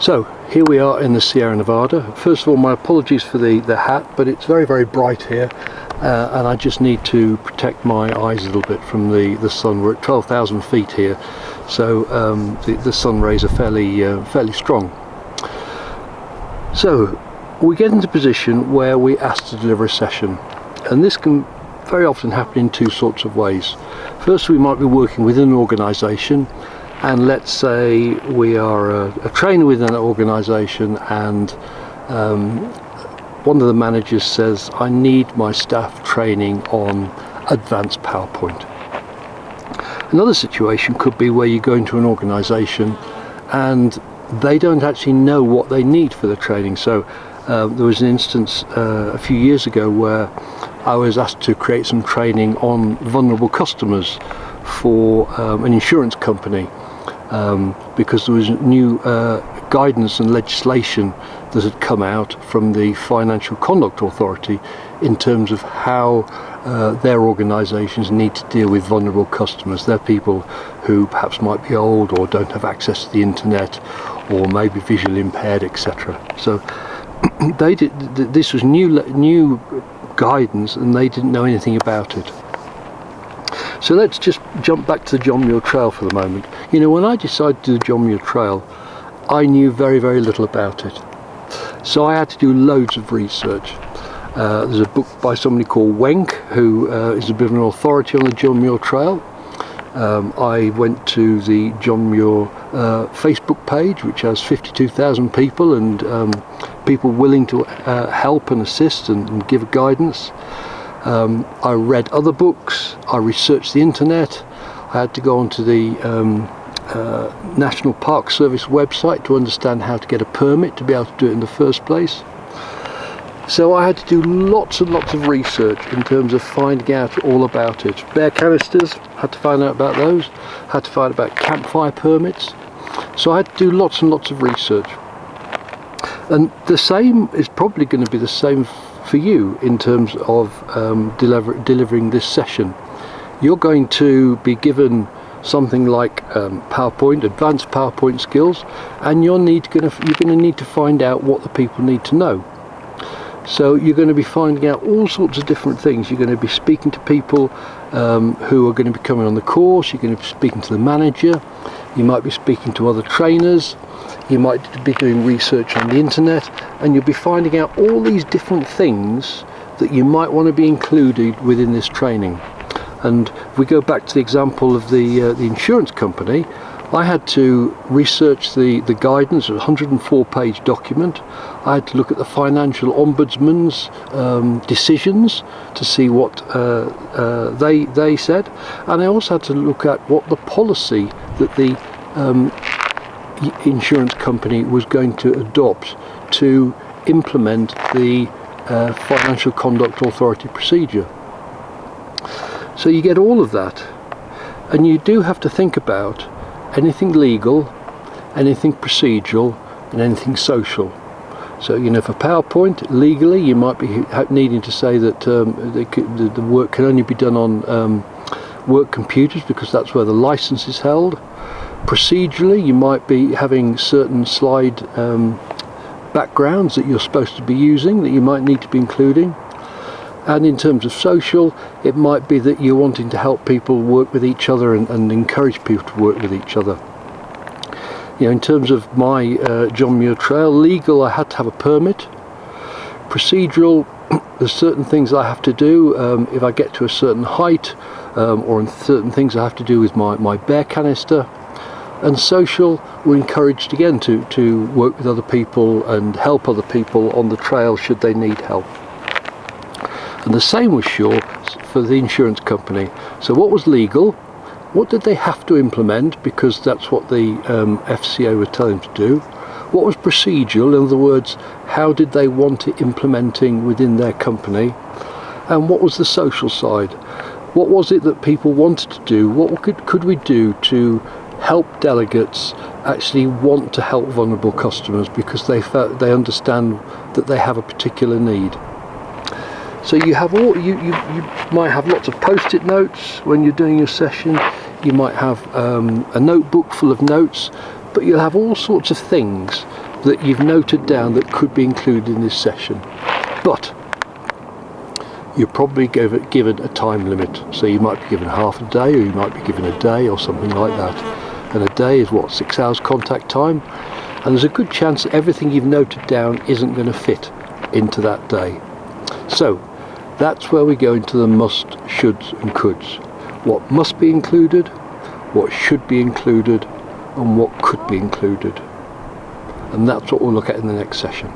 So here we are in the Sierra Nevada. First of all, my apologies for the hat, but it's very, very bright here, and I just need to protect my eyes a little bit from the sun. We're at 12,000 feet here, so the sun rays are fairly strong. So we get into a position where we're asked to deliver a session, and this can very often happen in two sorts of ways. First, we might be working within an organisation, and let's say we are a trainer within an organisation, and one of the managers says, I need my staff training on advanced PowerPoint. Another situation could be where you go into an organisation and they don't actually know what they need for the training. So there was an instance a few years ago where I was asked to create some training on vulnerable customers for an insurance company, because there was new guidance and legislation that had come out from the Financial Conduct Authority in terms of how their organisations need to deal with vulnerable customers. They're people who perhaps might be old or don't have access to the internet or maybe visually impaired, etc. So this was new guidance, and they didn't know anything about it. So let's just jump back to the John Muir Trail for the moment. You know, when I decided to do the John Muir Trail, I knew very, very little about it. So I had to do loads of research. There's a book by somebody called Wenk, who is a bit of an authority on the John Muir Trail. I went to the John Muir Facebook page, which has 52,000 people, and people willing to help and assist and give guidance. I read other books, I researched the internet. I had to go onto the National Park Service website to understand how to get a permit to be able to do it in the first place. So I had to do lots and lots of research in terms of finding out all about it. Bear canisters, had to find out about those. Had to find out about campfire permits. So I had to do lots and lots of research. And the same is probably going to be the same for you in terms of delivering this session. You're going to be given something like PowerPoint, advanced PowerPoint skills, and you're going to need to find out what the people need to know. So you're going to be finding out all sorts of different things. You're going to be speaking to people who are going to be coming on the course. You're going to be speaking to the manager. You might be speaking to other trainers. You might be doing research on the internet, and you'll be finding out all these different things that you might want to be included within this training. And if we go back to the example of the insurance company, I had to research the guidance, a 104-page document. I had to look at the financial ombudsman's decisions to see what they said, and I also had to look at what the policy that the insurance company was going to adopt to implement the Financial Conduct Authority procedure. So you get all of that, and you do have to think about anything legal, anything procedural, and anything social. So, you know, for PowerPoint, legally, you might be needing to say that the work can only be done on work computers because that's where the license is held. Procedurally, you might be having certain slide backgrounds that you're supposed to be using that you might need to be including. And in terms of social, it might be that you're wanting to help people work with each other and encourage people to work with each other. You know, in terms of my John Muir Trail, legal, I had to have a permit. Procedural, there's certain things I have to do if I get to a certain height, or certain things I have to do with my bear canister. And social, we're encouraged again to work with other people and help other people on the trail should they need help. And the same was sure for the insurance company. So what was legal? What did they have to implement, because that's what the FCA were telling them to do? What was procedural? In other words, how did they want it implementing within their company? And what was the social side? What was it that people wanted to do? What could we do to help delegates actually want to help vulnerable customers because they understand that they have a particular need? So you have you might have lots of post-it notes when you're doing your session. You might have a notebook full of notes, but you'll have all sorts of things that you've noted down that could be included in this session, but you're probably given a time limit. So you might be given half a day, or you might be given a day, or something like that. And a day is what, 6 hours contact time, and there's a good chance that everything you've noted down isn't going to fit into that day. So that's where we go into the must, shoulds and coulds. What must be included, what should be included, and what could be included. And that's what we'll look at in the next session.